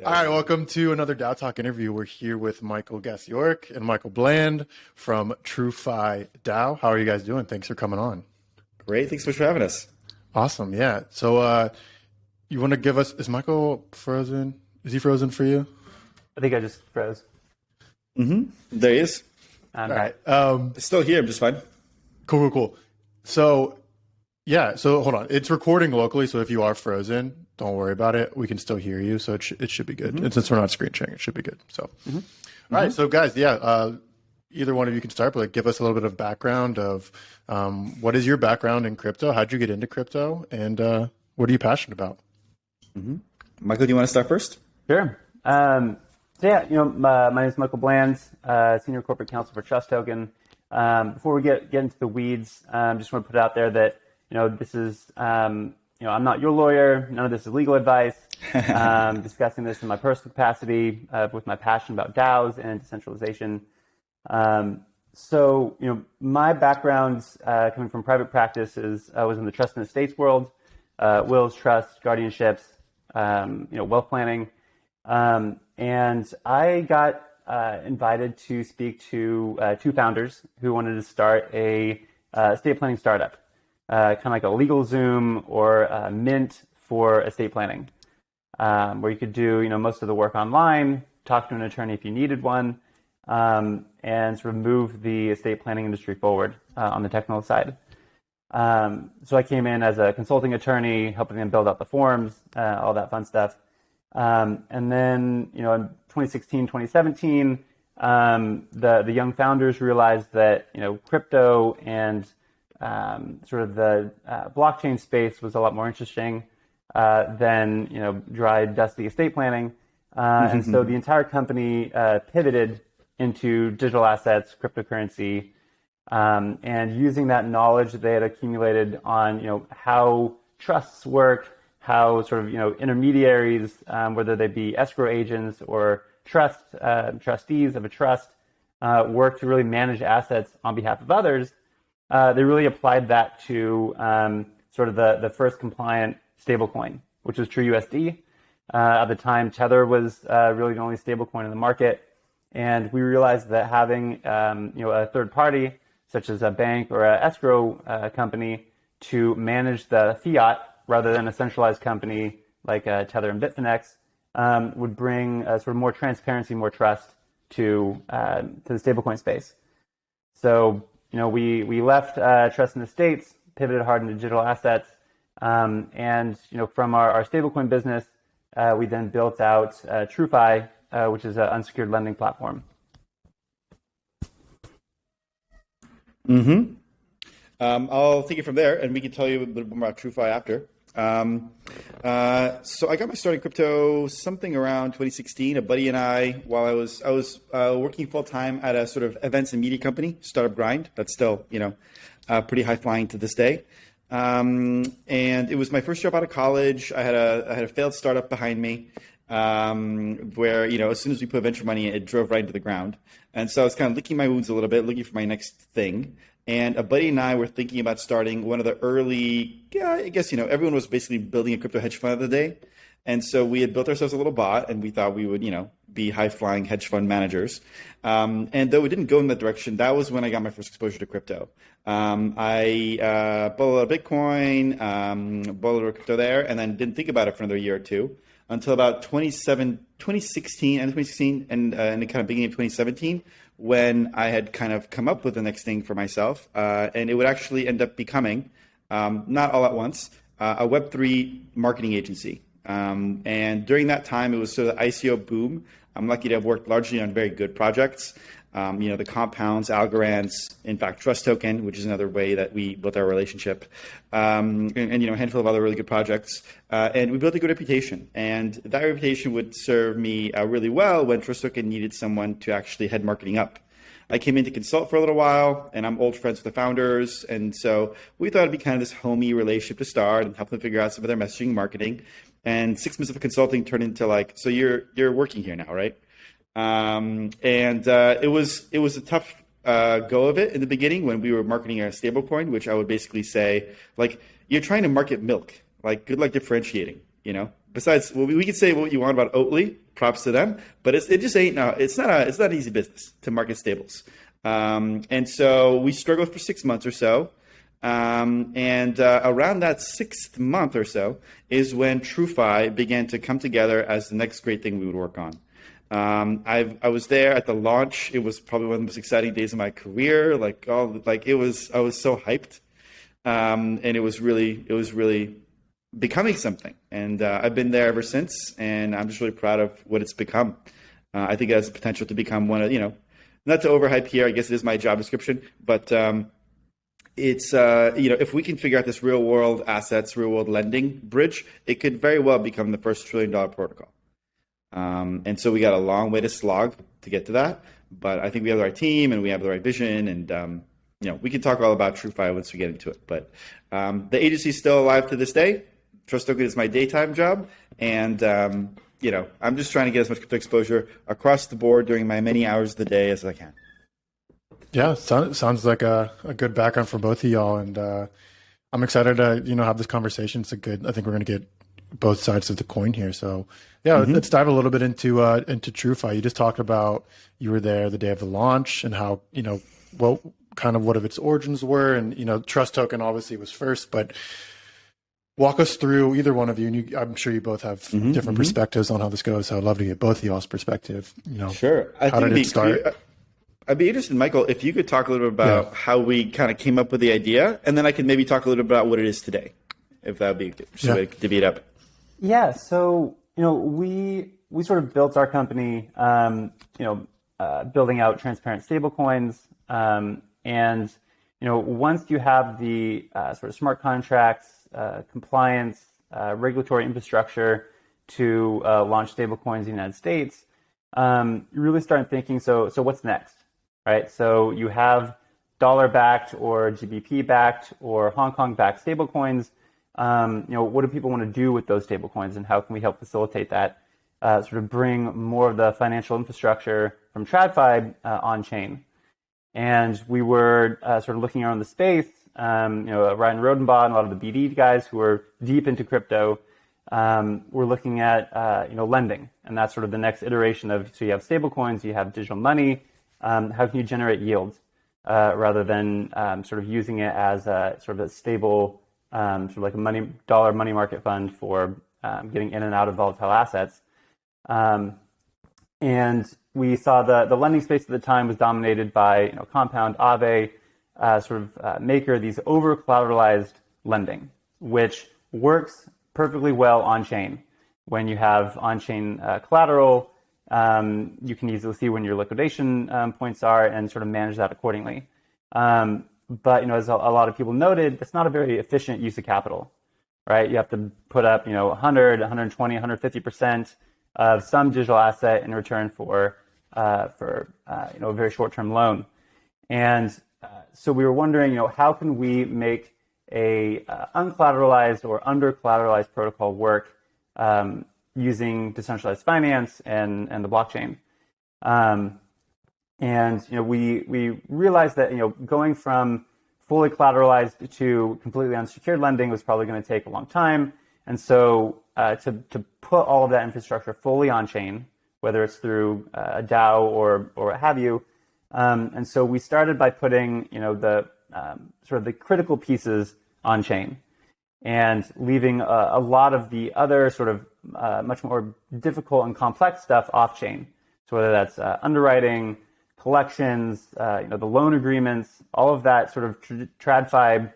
All right, welcome to another DAO Talk interview. We're here with Michael Gasiorek and Michael Bland from TrueFi DAO. How are you guys doing? Thanks for coming on. Great. Thanks so much for having us. Awesome. Yeah. So you want to give us, is Michael frozen? Is he frozen for you? I think I just froze. There he is. All right. Still here. I'm just fine. Cool. So, yeah. So hold on. It's recording locally. So if you are frozen, don't worry about it. We can still hear you. So it should be good. And since we're not screen sharing, it should be good. So, all right. So guys, either one of you can start, but give us a little bit of background of what is your background in crypto? How'd you get into crypto? And what are you passionate about? Michael, do you want to start first? Sure. My name is Michael Bland, Senior Corporate Counsel for Trust Token. Before we get into the weeds, just want to put it out there that, this is, I'm not your lawyer. None of this is legal advice. Discussing this in my personal capacity with my passion about DAOs and decentralization. My background coming from private practice was in the trust and estates world, wills, trusts, guardianships, wealth planning. And I got invited to speak to two founders who wanted to start a estate planning startup, kind of like a LegalZoom or a Mint for estate planning, where you could do most of the work online, talk to an attorney if you needed one, and sort of move the estate planning industry forward on the technical side. So I came in as a consulting attorney, helping them build out the forms, all that fun stuff. And then, in 2016, 2017, the young founders realized that, crypto and sort of the blockchain space was a lot more interesting than, dry, dusty estate planning. And so the entire company pivoted into digital assets, cryptocurrency, and using that knowledge that they had accumulated on, how trusts work, how sort of, intermediaries, whether they be escrow agents or trustees of a trust, work to really manage assets on behalf of others. They really applied that to sort of the first compliant stablecoin, which was TrueUSD. At the time, Tether was really the only stablecoin in the market. And we realized that having a third party, such as a bank or an escrow company, to manage the fiat rather than a centralized company like Tether and Bitfinex, would bring sort of more transparency, more trust to the stablecoin space. So, we left trust in the States, pivoted hard into digital assets, and from our stablecoin business, we then built out TrueFi, which is an unsecured lending platform. I'll take it from there, and we can tell you a bit more about TrueFi after. So I got my start in crypto something around 2016. A buddy and I, while I was working full time at a sort of events and media company, Startup Grind. That's still pretty high flying to this day. And it was my first job out of college. I had a failed startup behind me, where as soon as we put venture money in, it drove right into the ground. And so I was kind of licking my wounds a little bit, looking for my next thing. And a buddy and I were thinking about starting one of the early, I guess, everyone was basically building a crypto hedge fund of the day. And so we had built ourselves a little bot, and we thought we would, be high-flying hedge fund managers. And though it didn't go in that direction, that was when I got my first exposure to crypto. I bought a lot of Bitcoin, bought a little crypto there, and then didn't think about it for another year or two until about 2016, and in the kind of beginning of 2017, when I had kind of come up with the next thing for myself. And it would actually end up becoming, not all at once, a Web3 marketing agency. And during that time, it was sort of the ICO boom. I'm lucky to have worked largely on very good projects. The Compounds, Algorand's, in fact, Trust Token, which is another way that we built our relationship, and a handful of other really good projects. And we built a good reputation. And that reputation would serve me really well when Trust Token needed someone to actually head marketing up. I came in to consult for a little while, and I'm old friends with the founders. And so we thought it'd be kind of this homey relationship to start and help them figure out some of their messaging and marketing. And 6 months of consulting turned into so you're working here now, right? It was a tough go of it in the beginning when we were marketing a stablecoin, which I would basically say, you're trying to market milk. Good luck differentiating, Besides, we could say what you want about Oatly, props to them. But it just ain't it's not an easy business to market stables. And so we struggled for 6 months or so. And around that 6th month or so is when TrueFi began to come together as the next great thing we would work on. I was there at the launch. It was probably one of the most exciting days of my career. I was so hyped. And it was really becoming something. And I've been there ever since, and I'm just really proud of what it's become. I think it has the potential to become one of, not to overhype here, I guess it is my job description, but it's, if we can figure out this real world assets, real world lending bridge, it could very well become the first $1 trillion protocol. And so we got a long way to slog to get to that, but I think we have the right team and we have the right vision, and we can talk all about TrueFi once we get into it. But the agency is still alive to this day. Trust Token is my daytime job, and I'm just trying to get as much crypto exposure across the board during my many hours of the day as I can. Yeah, sounds like a good background for both of y'all, and I'm excited to have this conversation. I think we're going to get both sides of the coin here. So yeah, let's dive a little bit into TrueFi. You just talked about you were there the day of the launch and how what of its origins were, and Trust Token obviously was first, but walk us through, either one of you, and I'm sure you both have different perspectives on how this goes. So I'd love to get both of y'all's perspective. Sure. How did it start? I'd be interested, Michael, if you could talk a little bit about how we kind of came up with the idea, and then I could maybe talk a little bit about what it is today, if that would be just a way to divvy it up. Yeah. So we sort of built our company, building out transparent stablecoins, and once you have the sort of smart contracts, compliance, regulatory infrastructure to launch stablecoins in the United States, you really start thinking, so what's next, right? So you have dollar-backed or GBP-backed or Hong Kong-backed stablecoins. What do people want to do with those stablecoins, and how can we help facilitate that? Sort of bring more of the financial infrastructure from TradFi on-chain. And we were sort of looking around the space. Ryan Rodenbaugh, a lot of the BD guys who were deep into crypto, were looking at lending, and that's sort of the next iteration of. So you have stablecoins, you have digital money. How can you generate yield rather than sort of using it as a sort of a stable, sort of like a dollar money market fund for getting in and out of volatile assets. And we saw the lending space at the time was dominated by Compound, Aave, Maker, these over collateralized lending, which works perfectly well on chain. When you have on chain collateral, you can easily see when your liquidation points are and sort of manage that accordingly. But as a lot of people noted, it's not a very efficient use of capital, right? You have to put up 100, 120, 150% of some digital asset in return for a very short-term loan. And so we were wondering, how can we make a uncollateralized or under-collateralized protocol work using decentralized finance and the blockchain? We realized that going from fully collateralized to completely unsecured lending was probably going to take a long time. And so to put all of that infrastructure fully on chain, whether it's through a DAO or what have you, and so we started by putting the sort of the critical pieces on chain and leaving a lot of the other sort of much more difficult and complex stuff off chain. So whether that's underwriting, collections, the loan agreements, all of that sort of TradFi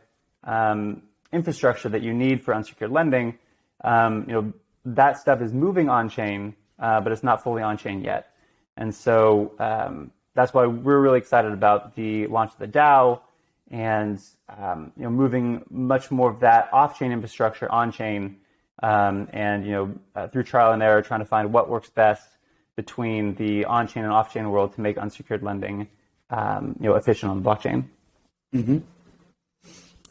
infrastructure that you need for unsecured lending, that stuff is moving on chain, but it's not fully on chain yet. And so that's why we're really excited about the launch of the DAO and moving much more of that off-chain infrastructure on-chain, and through trial and error, trying to find what works best between the on-chain and off-chain world to make unsecured lending efficient on the blockchain. Mm-hmm.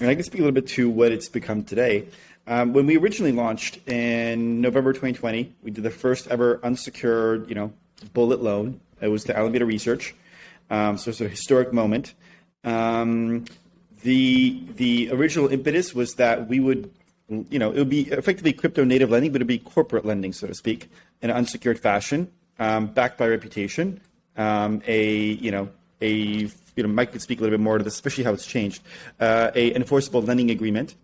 And I can speak a little bit to what it's become today. When we originally launched in November 2020, we did the first ever unsecured, bullet loan. It was to Alameda Research. So it's a historic moment. The original impetus was that we would it would be effectively crypto native lending, but it'd be corporate lending, so to speak, in an unsecured fashion, backed by reputation. Mike could speak a little bit more to this, especially how it's changed. A enforceable lending agreement,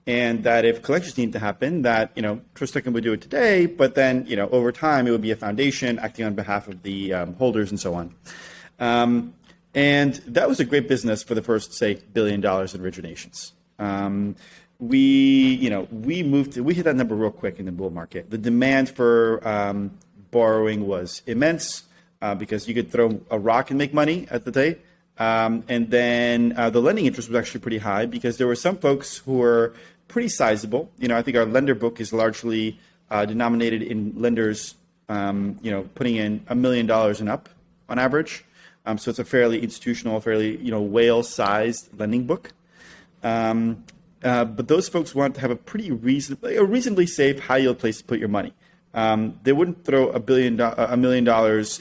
and that if collections need to happen, that Trust Token would do it today, but then over time it would be a foundation acting on behalf of the holders and so on. And that was a great business for the first, say, $1 billion in originations. We hit that number real quick in the bull market. The demand for borrowing was immense because you could throw a rock and make money at the day. And then the lending interest was actually pretty high because there were some folks who were pretty sizable. I think our lender book is largely denominated in lenders, putting in $1 million and up on average. So it's a fairly institutional, fairly whale-sized lending book. But those folks want to have a reasonably safe, high-yield place to put your money. They wouldn't throw $1 million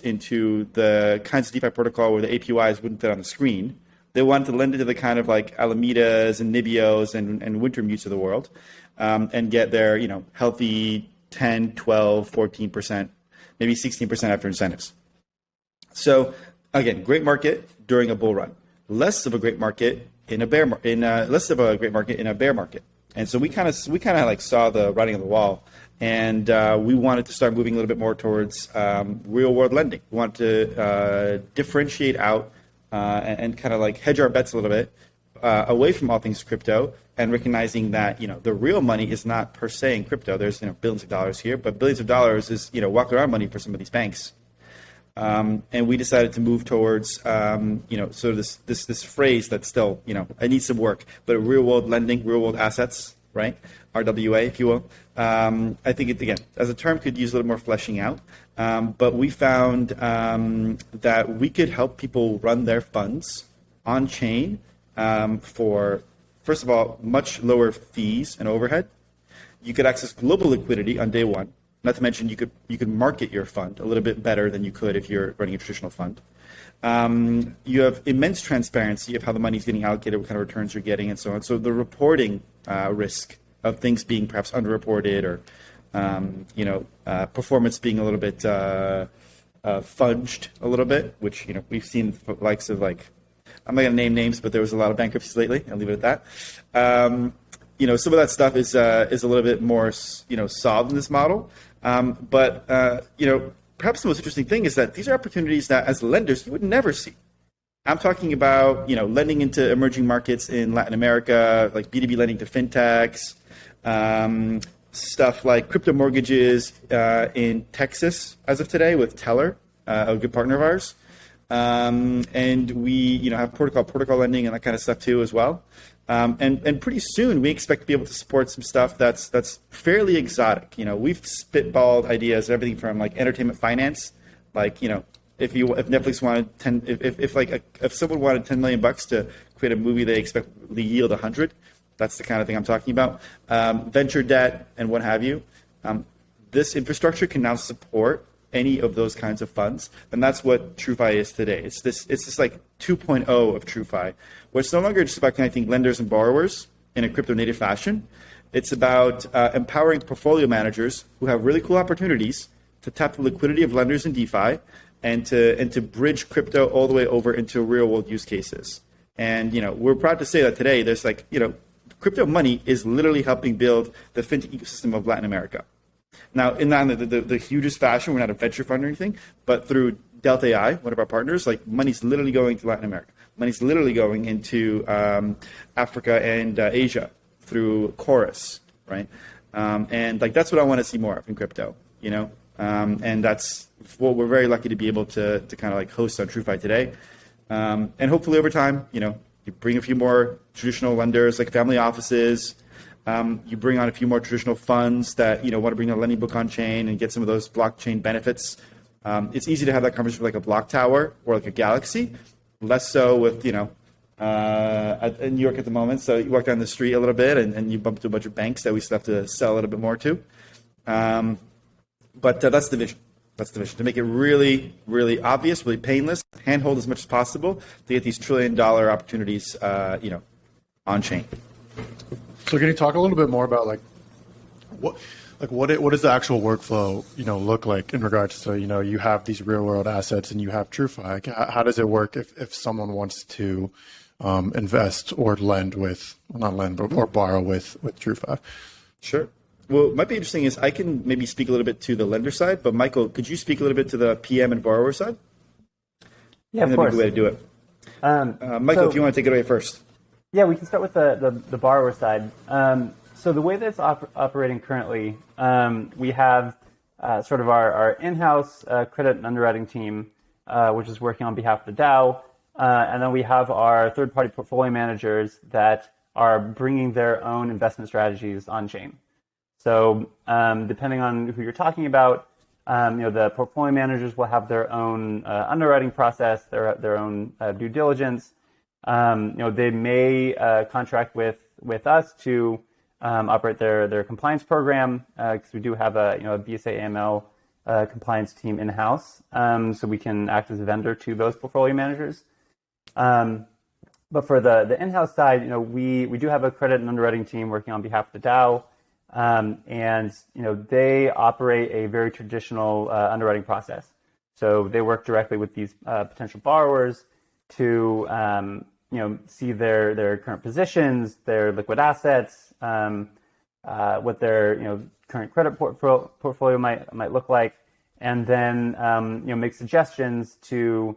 into the kinds of DeFi protocol where the APYs wouldn't fit on the screen. They wanted to lend it to the kind of like Alamedas and Nibios and Wintermutes of the world, and get their healthy 10, 12, 14%, maybe 16% after incentives. So again, great market during a bull run. Less of a great market in a bear market. And so we kind of like saw the writing on the wall, and we wanted to start moving a little bit more towards real world lending. We wanted to differentiate out and kind of like hedge our bets a little bit away from all things crypto, and recognizing that the real money is not per se in crypto. There's billions of dollars here, but billions of dollars is walk around money for some of these banks. And we decided to move towards, sort of this phrase that's still, it needs some work, but real world lending, real world assets, right? RWA, if you will. I think it, again, as a term, could use a little more fleshing out. But we found that we could help people run their funds on chain for, first of all, much lower fees and overhead. You could access global liquidity on day one. Not to mention, you could market your fund a little bit better than you could if you're running a traditional fund. You have immense transparency of how the money's getting allocated, what kind of returns you're getting, and so on. So the reporting risk of things being perhaps underreported, or performance being a little bit fudged a little bit, which we've seen the likes of, like, I'm not going to name names, but there was a lot of bankruptcies lately. I'll leave it at that. Some of that stuff is a little bit more solved in this model. But perhaps the most interesting thing is that these are opportunities that, as lenders, you would never see. I'm talking about, lending into emerging markets in Latin America, like B2B lending to fintechs, stuff like crypto mortgages in Texas as of today with Teller, a good partner of ours. And we, have protocol lending and that kind of stuff too as well. And pretty soon we expect to be able to support some stuff that's fairly exotic. We've spitballed ideas, everything from like entertainment finance, like, if Netflix wanted if someone wanted $10 million to create a movie they expect to yield 100, that's the kind of thing I'm talking about. Venture debt and what have you. This infrastructure can now support any of those kinds of funds, and that's what TrueFi is today. It's this like 2.0 of TrueFi, where it's no longer just about connecting lenders and borrowers in a crypto native fashion. It's about empowering portfolio managers who have really cool opportunities to tap the liquidity of lenders in DeFi, and to bridge crypto all the way over into real world use cases. And we're proud to say that today there's crypto money is literally helping build the fintech ecosystem of Latin America. Now, in the hugest fashion, we're not a venture fund or anything, but through Delta AI, one of our partners, money's literally going to Latin America. Money's literally going into Africa and Asia through Chorus, right? And that's what I want to see more of in crypto, and that's what we're very lucky to be able to kind of host on TrueFi today. And hopefully over time, you bring a few more traditional lenders like family offices. You bring on a few more traditional funds that want to bring a lending book on chain and get some of those blockchain benefits. It's easy to have that conversation with like a block tower or like a Galaxy, less so with in New York at the moment. So you walk down the street a little bit and you bump into a bunch of banks that we still have to sell a little bit more to. But that's the vision. That's the vision, to make it really, really obvious, really painless, handhold as much as possible to get these $1 trillion opportunities, on chain. So can you talk a little bit more about what does the actual workflow look like in regards to you have these real world assets and you have TrueFi? Like, how does it work if someone wants to invest or lend with not lend but or borrow with TrueFi? Sure. Well, what might be interesting is I can maybe speak a little bit to the lender side, but Michael, could you speak a little bit to the PM and borrower side? Yeah, of course. That'd be a good way to do it. Michael, if you want to take it away first. Yeah, we can start with the borrower side. So the way that it's operating currently, we have sort of our in-house credit and underwriting team, which is working on behalf of the DAO. And then we have our third-party portfolio managers that are bringing their own investment strategies on-chain. So depending on who you're talking about, the portfolio managers will have their own underwriting process, their own due diligence. They may contract with us to operate their compliance program because we do have a BSA AML compliance team in-house, so we can act as a vendor to those portfolio managers. But for the in-house side, we do have a credit and underwriting team working on behalf of the DAO, and they operate a very traditional underwriting process. So they work directly with these potential borrowers to see their current positions, their liquid assets, what their current credit portfolio might look like, and then make suggestions to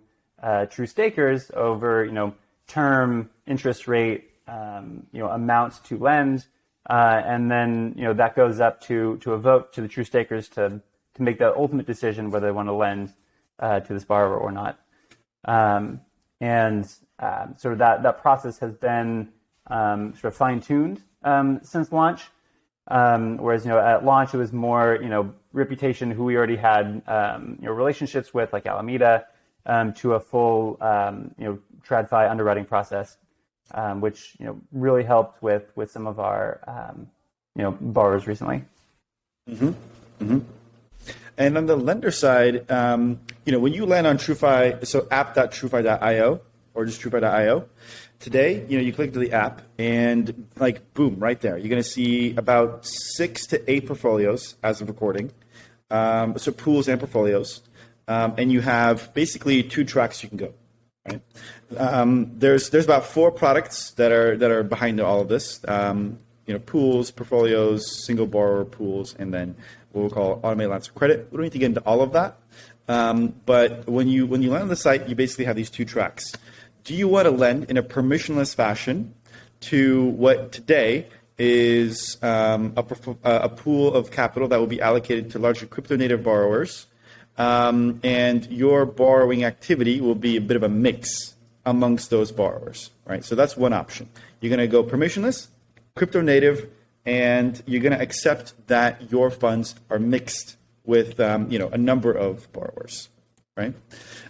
true stakers over term, interest rate, amounts to lend, and then that goes up to a vote to the true stakers to make the ultimate decision whether they want to lend to this borrower or not. And sort of that process has been sort of fine-tuned since launch. Whereas at launch it was more reputation, who we already had relationships with, like Alameda, to a full TradFi underwriting process, which really helped with some of our borrowers recently. Mm-hmm. Mm-hmm. And on the lender side, when you land on TrueFi, so app.truefi.io or just truefi.io, today, you click to the app and boom, right there, you're going to see about 6 to 8 portfolios as of recording, so pools and portfolios, and you have basically 2 tracks you can go. Right? There's about 4 products that are behind all of this. Pools, portfolios, single borrower pools, and then what we'll call automated lines of credit. We don't need to get into all of that. But when you land on the site, you basically have these 2 tracks. Do you want to lend in a permissionless fashion to what today is a pool of capital that will be allocated to largely crypto native borrowers? And your borrowing activity will be a bit of a mix amongst those borrowers, right? So that's one option. You're going to go permissionless, crypto native, and you're going to accept that your funds are mixed with a number of borrowers, right?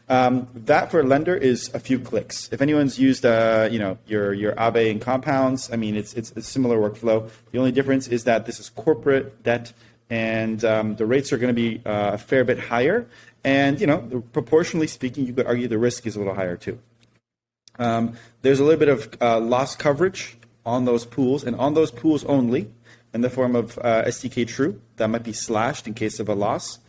That for a lender is a few clicks. If anyone's used your Aave and compounds, it's a similar workflow. The only difference is that this is corporate debt, and the rates are going to be a fair bit higher. And proportionally speaking, you could argue the risk is a little higher too. There's a little bit of loss coverage on those pools, and on those pools only, in the form of SDK True, that might be slashed in case of a loss.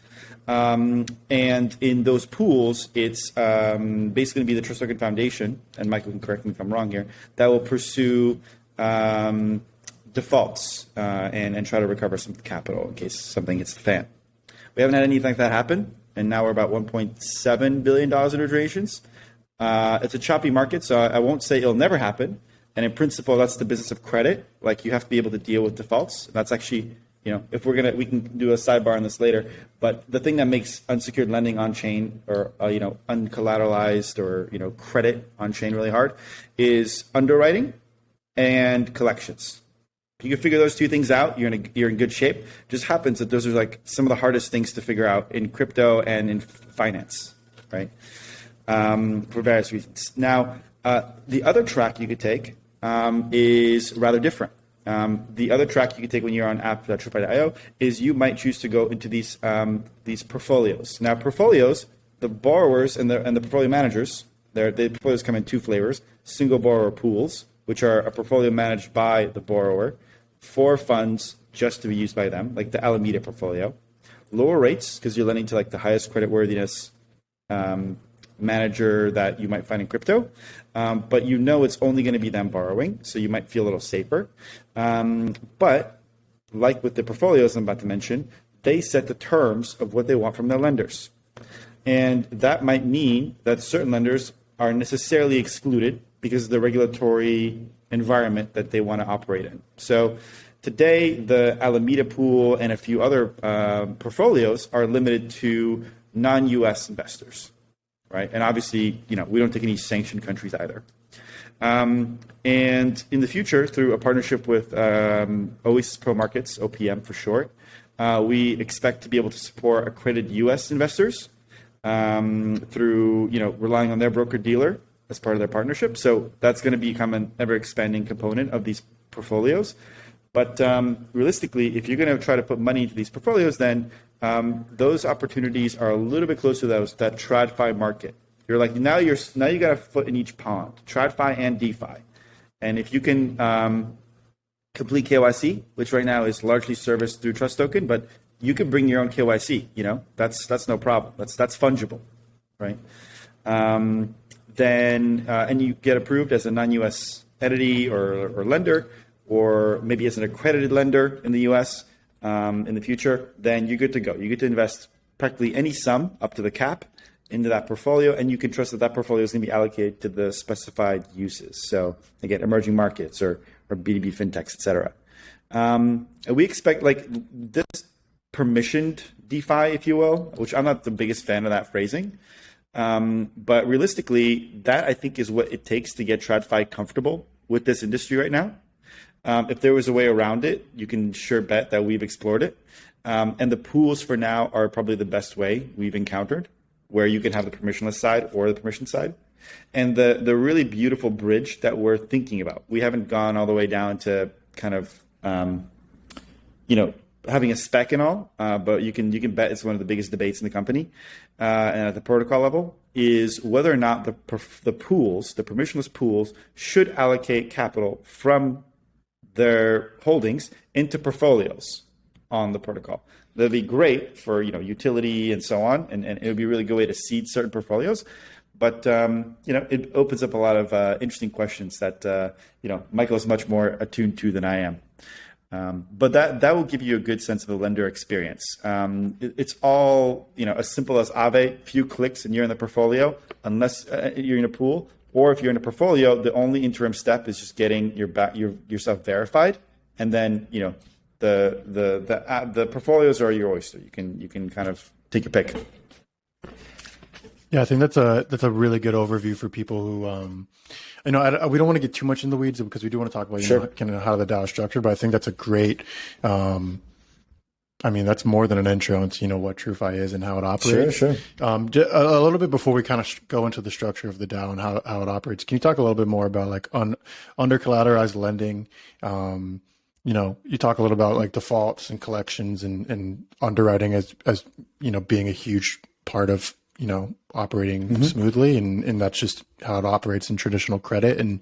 And in those pools, it's basically going to be the Trust Token Foundation, and Michael can correct me if I'm wrong here, that will pursue defaults and try to recover some capital in case something hits the fan. We haven't had anything like that happen, and now we're about $1.7 billion in originations. It's a choppy market, so I won't say it'll never happen. And in principle, that's the business of credit. You have to be able to deal with defaults. That's actually, if we can do a sidebar on this later. But the thing that makes unsecured lending on chain or uncollateralized or credit on chain really hard is underwriting and collections. If you can figure those 2 things out, you're in good shape. It just happens that those are some of the hardest things to figure out in crypto and in finance, right? For various reasons. Now, the other track you could take is rather different. The other track you can take when you're on app.truefi.io is you might choose to go into these portfolios. Now, portfolios, the borrowers and the portfolio managers, the portfolios come in 2 flavors: single borrower pools, which are a portfolio managed by the borrower, for funds just to be used by them, like the Alameda portfolio. Lower rates because you're lending to like the highest creditworthiness manager that you might find in crypto, but it's only going to be them borrowing, so you might feel a little safer. But like with the portfolios I'm about to mention, they set the terms of what they want from their lenders. And that might mean that certain lenders are necessarily excluded because of the regulatory environment that they want to operate in. So today, the Alameda pool and a few other portfolios are limited to non-US investors, right? And obviously, we don't take any sanctioned countries either. And in the future, through a partnership with Oasis Pro Markets, OPM for short, we expect to be able to support accredited US investors through, relying on their broker-dealer as part of their partnership. So that's going to become an ever-expanding component of these portfolios. But realistically, if you're going to try to put money into these portfolios, then those opportunities are a little bit closer to that TradFi market. You're like, now you got a foot in each pond, TradFi and DeFi. And if you can complete KYC, which right now is largely serviced through Trust Token, but you can bring your own KYC, that's no problem. That's fungible, right? Then you get approved as a non-US entity or lender, or maybe as an accredited lender in the US in the future, then you're good to go. You get to invest practically any sum up to the cap into that portfolio, and you can trust that portfolio is going to be allocated to the specified uses. So again, emerging markets or B2B fintechs, et cetera. And we expect like this permissioned DeFi, if you will, which I'm not the biggest fan of that phrasing. But realistically, that I think is what it takes to get TradFi comfortable with this industry right now. If there was a way around it, you can sure bet that we've explored it. And the pools for now are probably the best way we've encountered, where you can have the permissionless side or the permission side. And the really beautiful bridge that we're thinking about, we haven't gone all the way down to kind of, having a spec and all, but you can bet it's one of the biggest debates in the company and at the protocol level, is whether or not the pools, the permissionless pools, should allocate capital from their holdings into portfolios on the protocol. That'd be great for utility and so on, and it would be a really good way to seed certain portfolios. But it opens up a lot of interesting questions that Michael is much more attuned to than I am. But that will give you a good sense of the lender experience. It's all as simple as Aave, few clicks and you're in the portfolio, unless you're in a pool. Or if you're in a portfolio, the only interim step is just getting yourself verified, and then the portfolios are your oyster. You can kind of take your pick. Yeah, I think that's a really good overview for people who we don't want to get too much in the weeds because we do want to talk about kind of how the DAO is structured, but I think that's a great that's more than an intro into what TrueFi is and how it operates. Sure. A little bit before we kind of go into the structure of the DAO and how it operates, can you talk a little bit more about like under collateralized lending? You talk a little about like defaults and collections and underwriting as being a huge part of operating smoothly, and that's just how it operates in traditional credit. And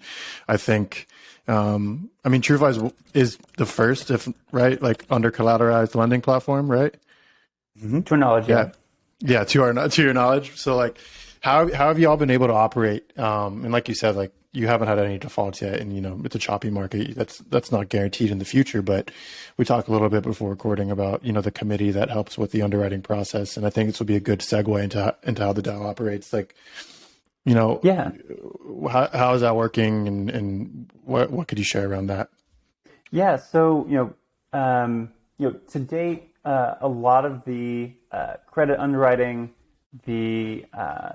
I think TrueFi is the first, like under collateralized lending platform, right? To our knowledge, yeah, to your knowledge. So like, how have you all been able to operate? And like you said, like you haven't had any defaults yet, and it's a choppy market. That's not guaranteed in the future. But we talked a little bit before recording about the committee that helps with the underwriting process, and I think this will be a good segue into how the DAO operates. Like, how is that working, and what could you share around that? Yeah, so to date, a lot of the credit underwriting, the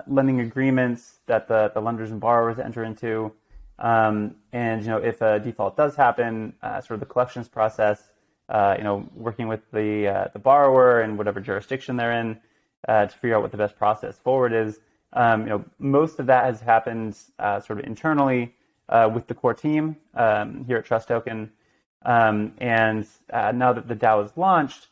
lending agreements that the lenders and borrowers enter into, and if a default does happen, sort of the collections process, working with the borrower and whatever jurisdiction they're in to figure out what the best process forward is. Most of that has happened sort of internally with the core team here at Trust Token, and now that the DAO is launched,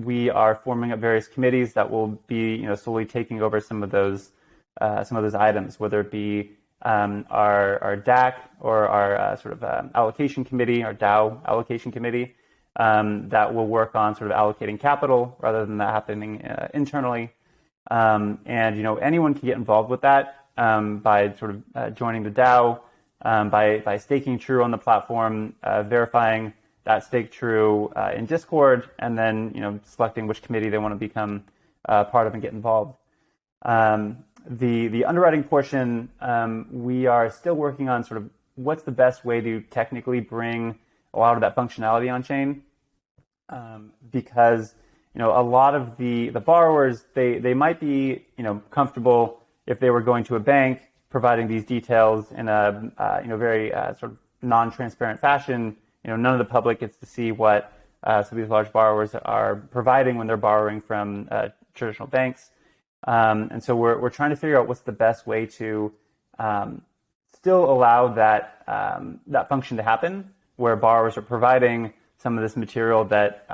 we are forming up various committees that will be, solely taking over some of those items, whether it be our DAC, or our allocation committee, our DAO allocation committee, that will work on sort of allocating capital rather than that happening internally. And anyone can get involved with that by sort of joining the DAO, by staking True on the platform, verifying that stake True in Discord, and then selecting which committee they want to become part of and get involved. The underwriting portion, we are still working on sort of what's the best way to technically bring a lot of that functionality on chain, because a lot of the borrowers, they might be comfortable if they were going to a bank providing these details in a very sort of non-transparent fashion. None of the public gets to see what some of these large borrowers are providing when they're borrowing from traditional banks. And so we're trying to figure out what's the best way to still allow that function to happen, where borrowers are providing some of this material that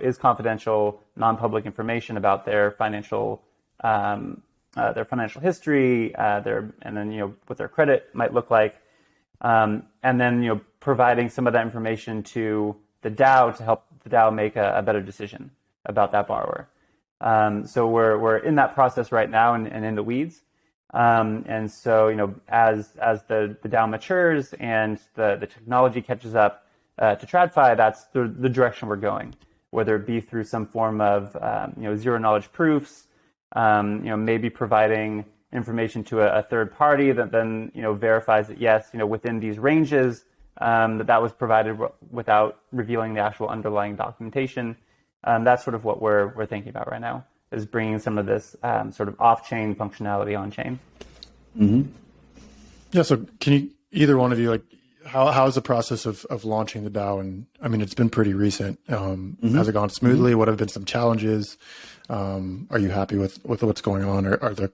is confidential, non-public information about their financial history, and then what their credit might look like, and then providing some of that information to the DAO to help the DAO make a better decision about that borrower. So we're in that process right now and in the weeds. And so as the DAO matures and the technology catches up to TradFi, that's the direction we're going. Whether it be through some form of zero knowledge proofs, maybe providing information to a third party that then verifies that yes, within these ranges that was provided without revealing the actual underlying documentation. That's sort of what we're thinking about right now, is bringing some of this sort of off-chain functionality on-chain. Mm-hmm. Yeah. So can you, either one of you, how is the process of launching the DAO? And I mean, it's been pretty recent. Has it gone smoothly? What have been some challenges? Are you happy with what's going on? Are the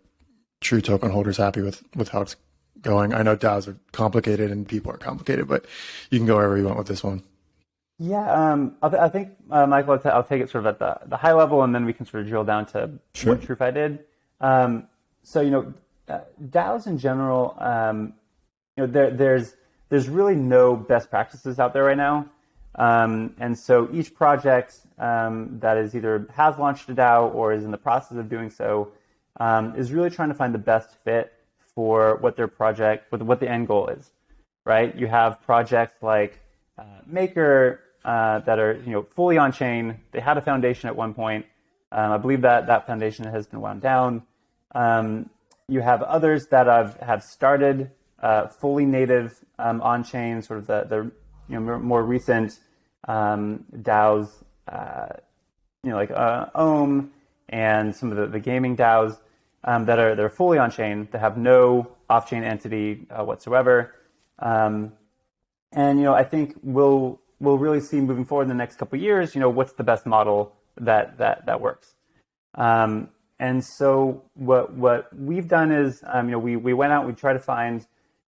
True token holders happy with how it's going? I know DAOs are complicated and people are complicated, but you can go wherever you want with this one. Yeah, I think, Michael, I'll take it sort of at the high level, and then we can sort of drill down to what TrueFi did. So, DAOs in general, there's really no best practices out there right now. And so each project that is either has launched a DAO or is in the process of doing so is really trying to find the best fit for what their project, what the end goal is, right? You have projects like Maker that are fully on chain. They had a foundation at one point. I believe that foundation has been wound down. You have others that have started fully native on chain, sort of the more recent DAOs, like Ohm and some of the gaming DAOs that are fully on chain, that have no off chain entity whatsoever. And I think we'll really see moving forward in the next couple of years, what's the best model that works. And so what we've done is, we went out, we tried to find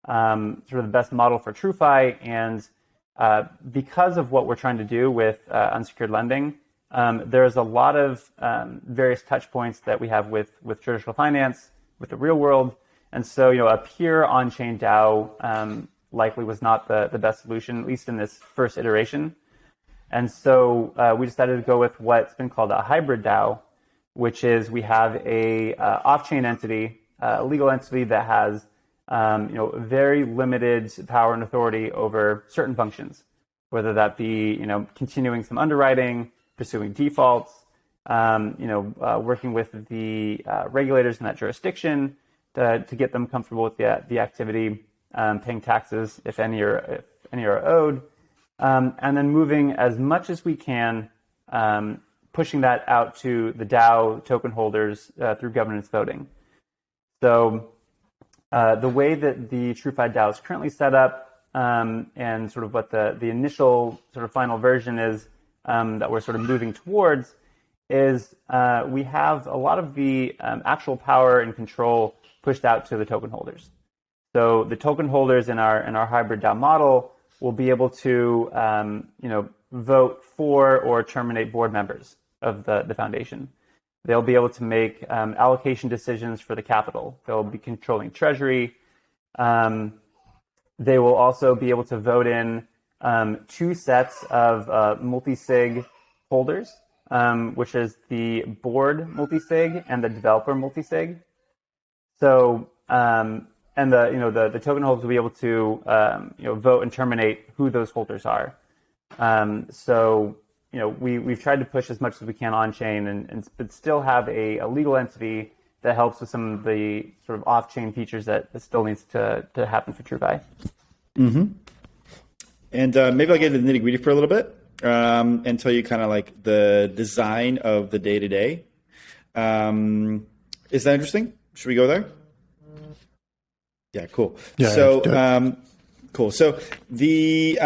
sort of the best model for TrueFi, and because of what we're trying to do with unsecured lending, there's a lot of various touch points that we have with traditional finance, with the real world. And so, a pure on-chain DAO likely was not the best solution, at least in this first iteration. And so we decided to go with what's been called a hybrid DAO, which is we have a off-chain entity, a legal entity that has very limited power and authority over certain functions, whether that be continuing some underwriting, pursuing defaults, working with the regulators in that jurisdiction to get them comfortable with the activity, paying taxes if any are owed, and then moving as much as we can, pushing that out to the DAO token holders through governance voting. So the way that the TrueFi DAO is currently set up, and sort of what the initial sort of final version is that we're sort of moving towards, is we have a lot of the actual power and control pushed out to the token holders. So the token holders in our hybrid DAO model will be able to vote for or terminate board members of the foundation. They'll be able to make allocation decisions for the capital. They'll be controlling treasury. They will also be able to vote in 2 sets of multi-sig holders, which is the board multi-sig and the developer multi-sig. So, and the token holders will be able to vote and terminate who those holders are. So, we've tried to push as much as we can on chain, but still have a legal entity that helps with some of the sort of off-chain features that still needs to happen for TrueFi. Mm-hmm. And maybe I'll get into the nitty-gritty for a little bit and tell you kind of like the design of the day-to-day. Is that interesting? Should we go there? Yeah, cool. Yeah, so, cool. So the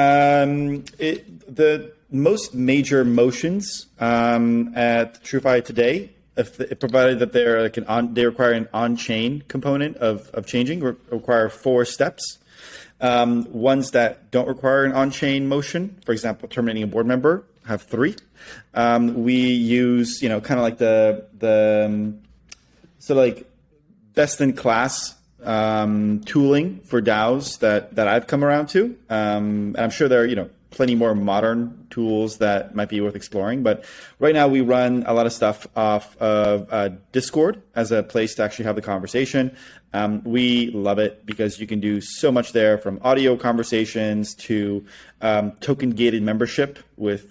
most major motions at TrueFi today, provided that they're like they require an on-chain component of changing, require 4 steps. Ones that don't require an on-chain motion, for example, terminating a board member, have 3. We use, kind of like the sort of like best in class tooling for DAOs that I've come around to. And I'm sure there are, plenty more modern tools that might be worth exploring. But right now we run a lot of stuff off of Discord as a place to actually have the conversation. We love it because you can do so much there, from audio conversations to token gated membership with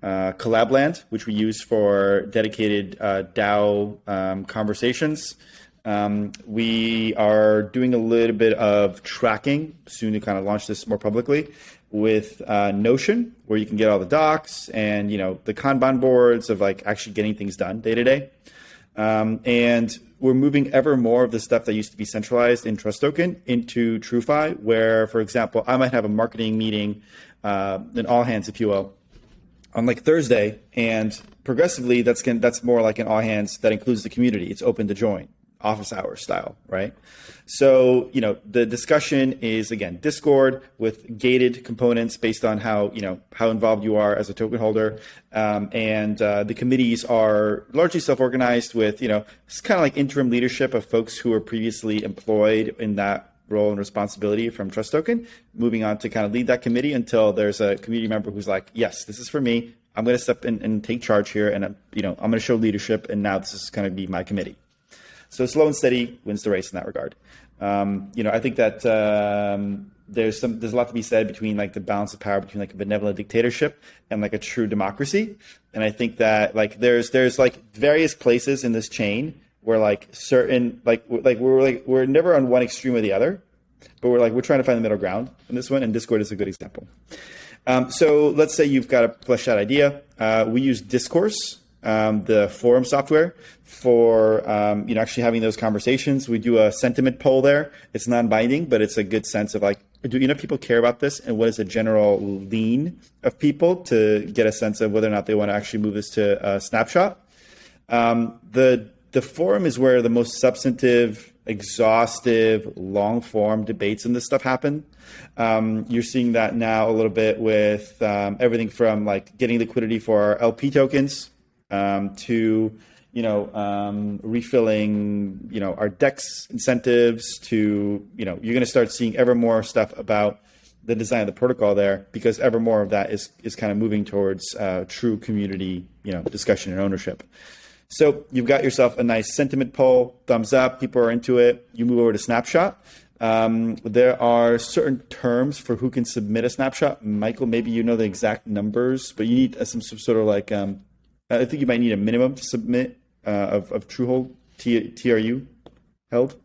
Collabland, which we use for dedicated DAO conversations. We are doing a little bit of tracking soon to kind of launch this more publicly with Notion, where you can get all the docs and, the Kanban boards of like actually getting things done day to day. And we're moving ever more of the stuff that used to be centralized in Trust Token into TrueFi, where, for example, I might have a marketing meeting, an all hands, if you will, on like Thursday, and progressively that's more like an all hands that includes the community. It's open to join, office hours style, right? So, the discussion is, again, Discord with gated components based on how involved you are as a token holder. And the committees are largely self-organized with, it's kind of like interim leadership of folks who were previously employed in that role and responsibility from Trust Token, moving on to kind of lead that committee until there's a community member who's like, yes, this is for me. I'm going to step in and take charge here. And, I'm going to show leadership. And now this is going to be my committee. So slow and steady wins the race in that regard. I think that there's a lot to be said between like the balance of power between like a benevolent dictatorship and like a true democracy. And I think that like there's like various places in this chain where like certain we're never on one extreme or the other, but we're trying to find the middle ground in this one. And Discord is a good example. So let's say you've got a fleshed out idea. We use Discourse, the forum software, for actually having those conversations. We do a sentiment poll there. It's non-binding, but it's a good sense of like, do enough people care about this, and what is the general lean of people to get a sense of whether or not they want to actually move this to a snapshot. The forum is where the most substantive, exhaustive, long form debates and this stuff happen. You're seeing that now a little bit with everything from like getting liquidity for our LP tokens to refilling, our DEX incentives to, you're going to start seeing ever more stuff about the design of the protocol there, because ever more of that is kind of moving towards true community, discussion and ownership. So you've got yourself a nice sentiment poll, thumbs up, people are into it. You move over to snapshot. There are certain terms for who can submit a snapshot. Michael, maybe you know the exact numbers, but you need some sort of like, I think you might need a minimum to submit of TrueHold, TRU held.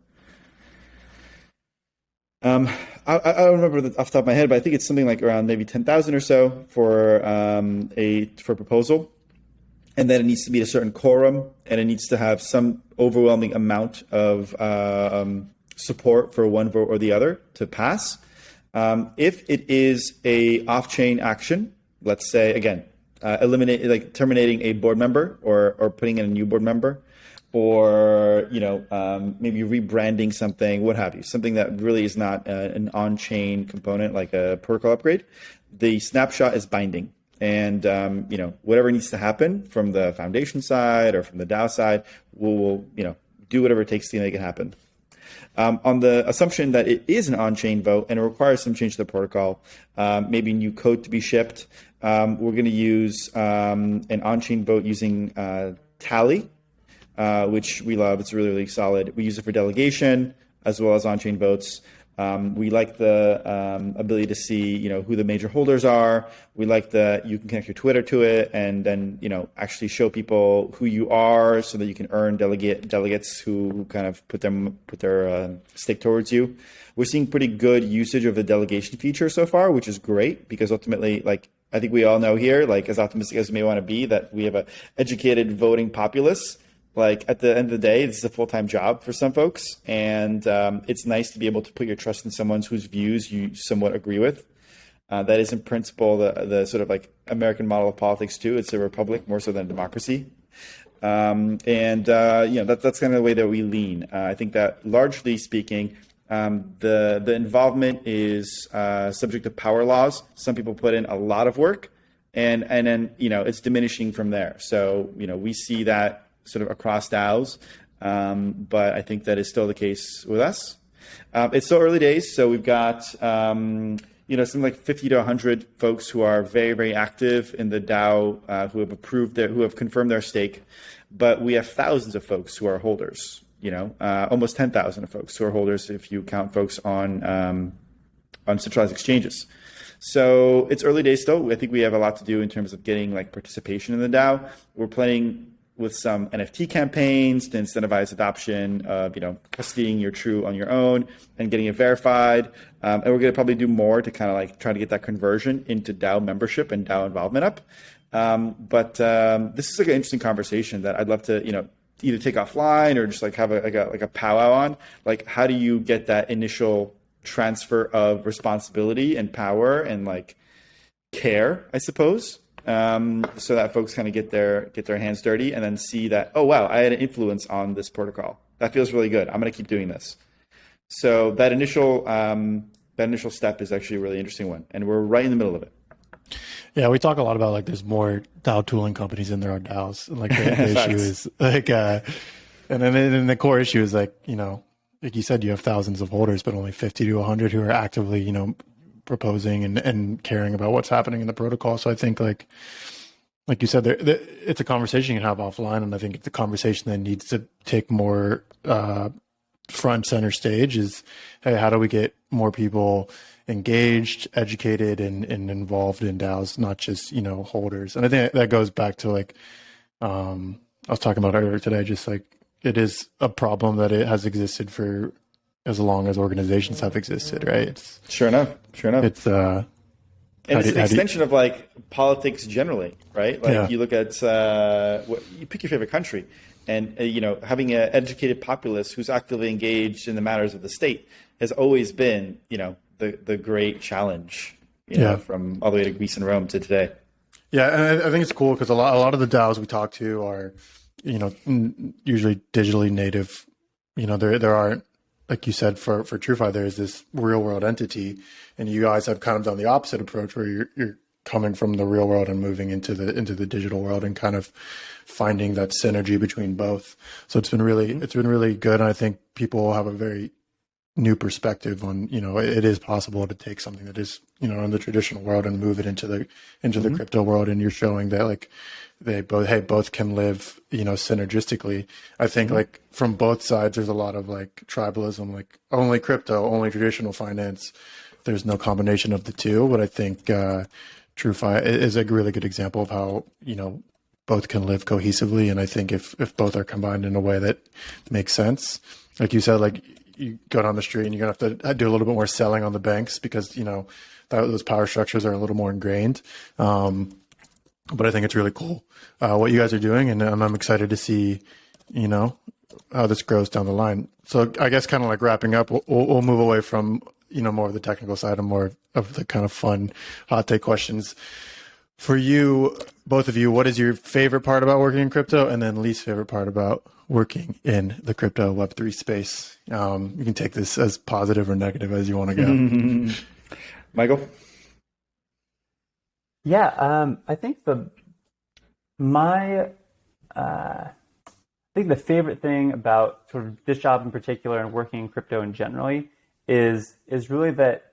I don't remember off the top of my head, but I think it's something like around maybe 10,000 or so for a proposal. And then it needs to meet a certain quorum, and it needs to have some overwhelming amount of support for one vote or the other to pass. If it is a off-chain action, let's say, again, terminating a board member or putting in a new board member, or maybe rebranding something, what have you, something that really is not an on-chain component like a protocol upgrade, the snapshot is binding. And whatever needs to happen from the foundation side or from the DAO side, we'll do whatever it takes to make it happen. On the assumption that it is an on-chain vote and it requires some change to the protocol, maybe new code to be shipped, we're going to use an on-chain vote using Tally, which we love. It's really, really solid. We use it for delegation as well as on-chain votes. We like the ability to see, who the major holders are. We like that you can connect your Twitter to it and then, actually show people who you are so that you can earn delegates who kind of put their stake towards you. We're seeing pretty good usage of the delegation feature so far, which is great because ultimately, I think we all know here, as optimistic as we may want to be, that we have an educated voting populace. At the end of the day, this is a full-time job for some folks, and it's nice to be able to put your trust in someone whose views you somewhat agree with. That is, in principle, the sort of American model of politics too. It's a republic more so than a democracy, that's kind of the way that we lean. I think that largely speaking, the involvement is subject to power laws. Some people put in a lot of work, and then it's diminishing from there. So we see that sort of across DAOs, but I think that is still the case with us. It's still early days, so we've got something like 50 to 100 folks who are very, very active in the DAO, who have confirmed their stake, but we have thousands of folks who are holders. Almost 10,000 of folks who are holders if you count folks on centralized exchanges. So it's early days still. I think we have a lot to do in terms of getting participation in the DAO. We're planning with some NFT campaigns to incentivize adoption of, custodying your True on your own and getting it verified. And we're going to probably do more to kind of try to get that conversion into DAO membership and DAO involvement up. But this is an interesting conversation that I'd love to, either take offline or just have a powwow on. How do you get that initial transfer of responsibility and power and care, I suppose? So that folks kind of get their hands dirty and then see that, oh, wow, I had an influence on this protocol. That feels really good. I'm going to keep doing this. So that initial step is actually a really interesting one. And we're right in the middle of it. Yeah, we talk a lot about there's more DAO tooling companies than there are DAOs. And the issue is and then the core issue is like you said, you have thousands of holders, but only 50 to 100 who are actively, proposing and caring about what's happening in the protocol. So I think like you said, it's a conversation you can have offline, and I think it's a conversation that needs to take more front center stage. Is, hey, how do we get more people engaged, educated, and involved in DAOs, not just holders? And I think that goes back to I was talking about earlier today, just it is a problem that it has existed for as long as organizations have existed, right? Sure enough. It's and it's an extension of politics generally, right? You look at you pick your favorite country, and having an educated populace who's actively engaged in the matters of the state has always been the great challenge, from all the way to Greece and Rome to today. Yeah, and I think it's cool because a lot of the DAOs we talk to are usually digitally native. There aren't, like you said, for TrueFi, there's this real world entity, and you guys have kind of done the opposite approach where you're coming from the real world and moving into the digital world and kind of finding that synergy between both. So it's been really good. And I think people have a very new perspective on, it is possible to take something that is, in the traditional world and move it into the crypto world. And you're showing that both can live, synergistically. I think from both sides, there's a lot of tribalism, only crypto, only traditional finance. There's no combination of the two, but I think TrueFi is a really good example of how, both can live cohesively. And I think if both are combined in a way that makes sense, like you said, you go down the street and you're gonna have to do a little bit more selling on the banks because, those power structures are a little more ingrained. But I think it's really cool what you guys are doing, and I'm excited to see, how this grows down the line. So I guess kind of wrapping up, we'll move away from more of the technical side and more of the kind of fun hot take questions. For you, both of you, what is your favorite part about working in crypto, and then least favorite part about working in the crypto Web3 space? You can take this as positive or negative as you want to go. Michael? Yeah, I think think the favorite thing about sort of this job in particular and working in crypto in generally is really that,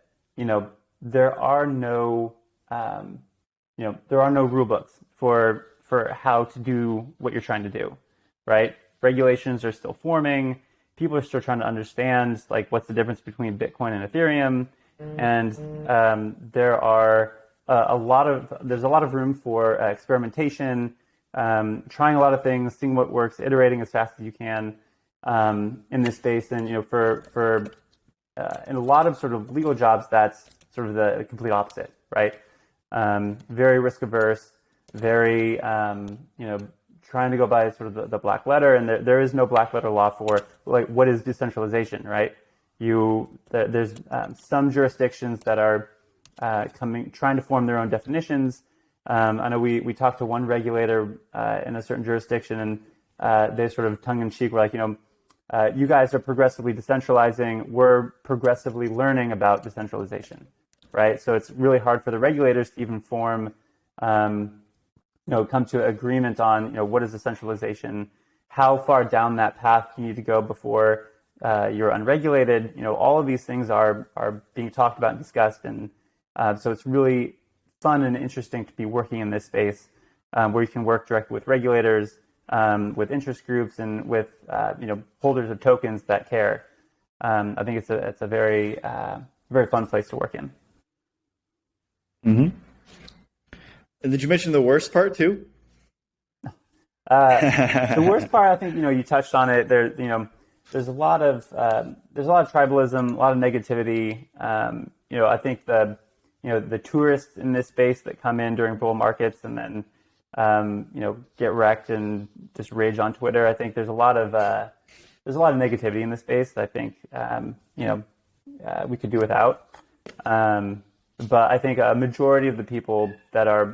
there are no rule books for how to do what you're trying to do, right? Regulations are still forming. People are still trying to understand like what's the difference between Bitcoin and Ethereum, and there's a lot of room for experimentation, trying a lot of things, seeing what works, iterating as fast as you can in this space. And for in a lot of sort of legal jobs, that's sort of the complete opposite, right? Very risk averse, very trying to go by sort of the black letter, and there is no black letter law for like what is decentralization, right? There's some jurisdictions that are trying to form their own definitions. I know we talked to one regulator in a certain jurisdiction, and they sort of tongue in cheek were like, you guys are progressively decentralizing. We're progressively learning about decentralization, right? So it's really hard for the regulators to even form, come to agreement on, what is decentralization, how far down that path you need to go before you're unregulated. All of these things are being talked about and discussed, and so it's really fun and interesting to be working in this space where you can work directly with regulators, with interest groups, and with holders of tokens that care. I think it's a very very fun place to work in. Mm-hmm. And did you mention the worst part too? The worst part, I think you touched on it. There's a lot of tribalism, a lot of negativity. I think the tourists in this space that come in during bull markets and then get wrecked and just rage on Twitter. I think there's a lot of negativity in this space that I think we could do without. But I think a majority of the people that are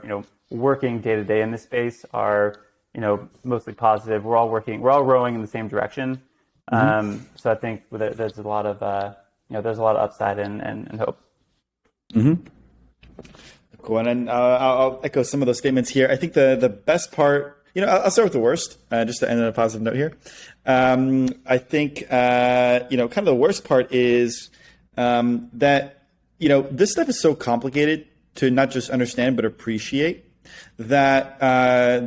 working day to day in this space are mostly positive. We're all rowing in the same direction. Mm-hmm. So I think there's a lot of upside and hope. Mm-hmm. Cool. And then I'll echo some of those statements here. I think the best part, I'll start with the worst, just to end on a positive note here. I think, kind of the worst part is that, this stuff is so complicated to not just understand, but appreciate, that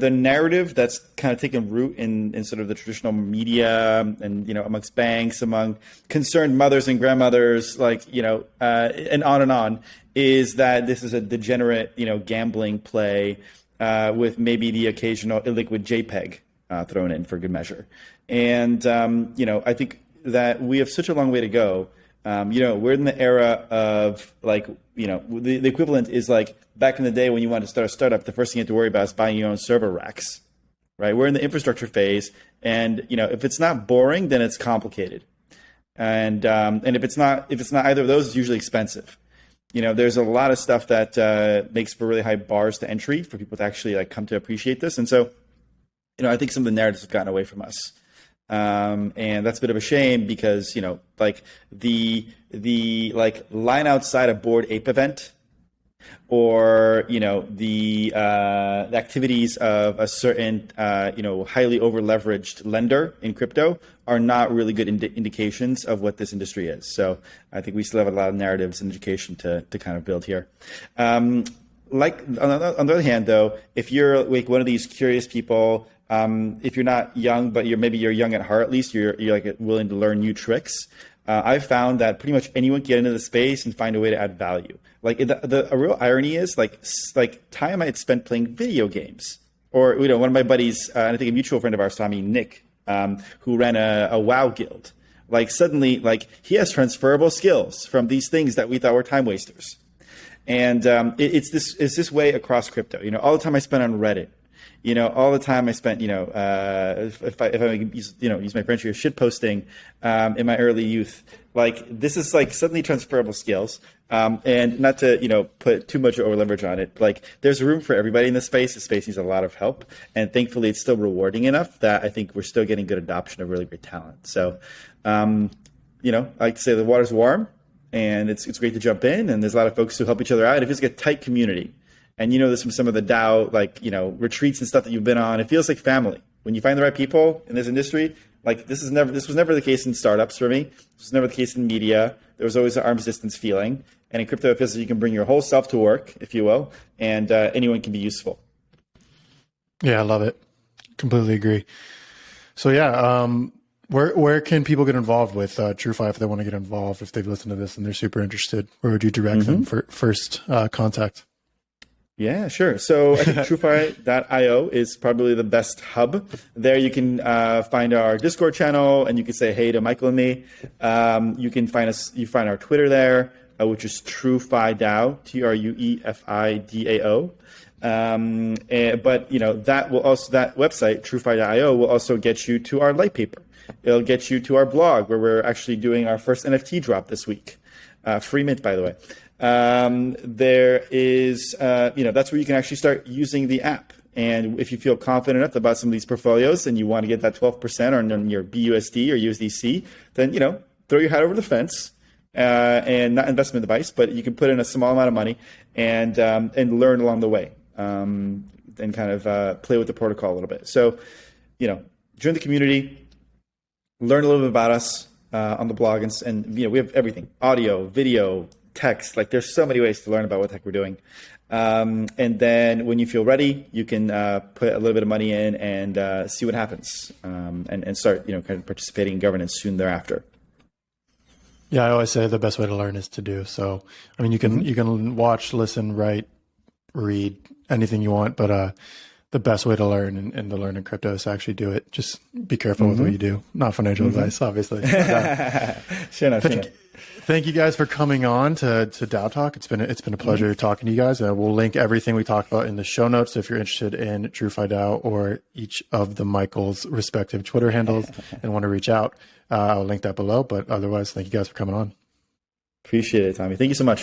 the narrative that's kind of taken root in sort of the traditional media and, amongst banks, among concerned mothers and grandmothers, and on, is that this is a degenerate, gambling play with maybe the occasional illiquid JPEG thrown in for good measure. And, I think that we have such a long way to go. We're in the era of the equivalent is like back in the day when you wanted to start a startup, the first thing you had to worry about is buying your own server racks, right? We're in the infrastructure phase, and if it's not boring, then it's complicated, and if it's not either of those, it's usually expensive. There's a lot of stuff that makes for really high bars to entry for people to actually come to appreciate this, and so I think some of the narratives have gotten away from us. And that's a bit of a shame because, the line outside a Bored Ape event or, the activities of a certain, highly over leveraged lender in crypto are not really good indications of what this industry is. So I think we still have a lot of narratives and education to kind of build here. On the other hand, though, if you're like one of these curious people, if you're not young, but you're young at heart, at least you're willing to learn new tricks. I've found that pretty much anyone can get into the space and find a way to add value. A real irony is time I had spent playing video games, or one of my buddies, and I think a mutual friend of ours, Tommy, Nick, who ran a WoW guild. Suddenly, he has transferable skills from these things that we thought were time wasters, and it's this way across crypto. All the time I spent on Reddit. All the time I spent, if I use my French here, shit posting in my early youth, this is suddenly transferable skills. And not to, put too much over leverage on it. There's room for everybody in this space. The space needs a lot of help. And thankfully it's still rewarding enough that I think we're still getting good adoption of really great talent. So, I like to say the water's warm and it's great to jump in. And there's a lot of folks who help each other out. It feels like a tight community. And this from some of the DAO, retreats and stuff that you've been on. It feels like family. When you find the right people in this industry, like this was never the case in startups for me. This was never the case in media. There was always an arm's distance feeling. And in crypto, it feels like you can bring your whole self to work, if you will, and anyone can be useful. Yeah, I love it. Completely agree. So yeah, where can people get involved with TrueFi if they want to get involved, if they've listened to this and they're super interested? Where would you direct them for first contact? Yeah, sure. So I think TrueFi.io is probably the best hub. There you can find our Discord channel, and you can say hey to Michael and me. You can find us. You find our Twitter there, which is TrueFi DAO, TrueFiDAO. But that website TrueFi.io will also get you to our Litepaper. It'll get you to our blog, where we're actually doing our first NFT drop this week. Free mint, by the way. There is, that's where you can actually start using the app. And if you feel confident enough about some of these portfolios and you want to get that 12% on your BUSD or USDC, then, throw your hat over the fence, and not investment advice, but you can put in a small amount of money and learn along the way, and kind of play with the protocol a little bit. So, join the community, learn a little bit about us on the blog, and we have everything: audio, video, text. Like, there's so many ways to learn about what the heck we're doing. And then when you feel ready, you can put a little bit of money in and see what happens, and start kind of participating in governance soon thereafter. Yeah, I always say the best way to learn is to do. So, I mean, you can watch, listen, write, read, anything you want, but the best way to learn and to learn in crypto is to actually do it. Just be careful with what you do. Not financial advice, obviously. Thank you guys for coming on to DAO Talk. It's been a pleasure talking to you guys. We'll link everything we talked about in the show notes. So if you're interested in TrueFi DAO or each of the Michael's respective Twitter handles and want to reach out, I'll link that below. But otherwise, thank you guys for coming on. Appreciate it, Tommy. Thank you so much.